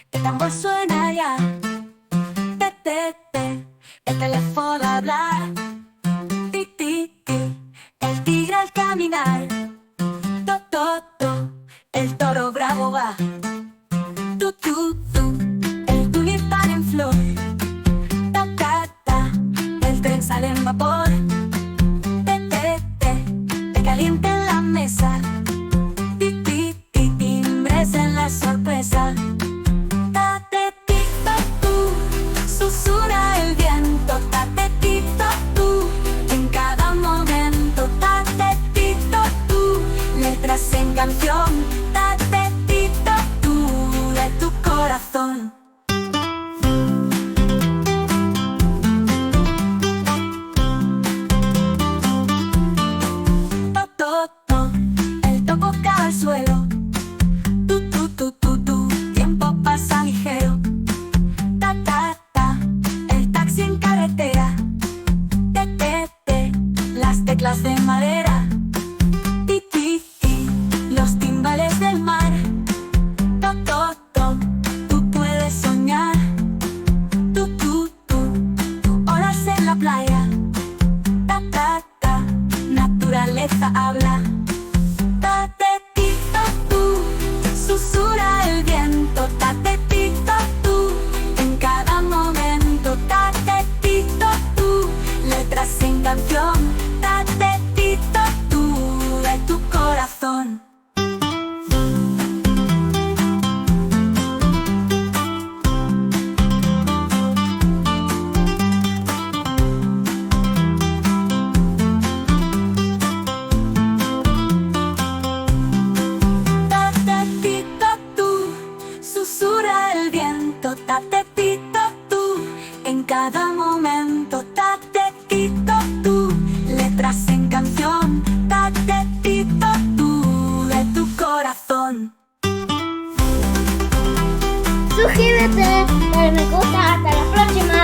El tambor suena ya, el teléfono habla, ti, ti, ti, el tigre al caminar, to, to, to, el toro bravo va, tu, tu, tu, el tulipán en flor, ta, ta, ta, el tren sale en vapor, te caliente en la mesa, ti, ti, ti, timbres en la sorpresa. Susurra el viento, tatetito tú, en cada momento, tatetito tú, letras en canción, tatetito tú, de tu corazón. To, to, to, el topo cae al suelo, tu, tiempo pasa ligero, ta, ta, en carretera, las teclas de madera, ti, ti, ti, los timbales del mar, to, to, to, tú puedes soñar, tú, olas en la playa, ta, ta, ta, naturaleza habla, tatetito tú, susurra el viento, tatetito tú, en cada momento, tatetito tú, letras en canción, tatetito tú, de tu corazón. Tatetito tú, susurra el viento, tatetito tú, en cada momento, tatetito tú, letras en canción, tatetito tú, de tu corazón. Suscríbete, dale me gusta, hasta la próxima.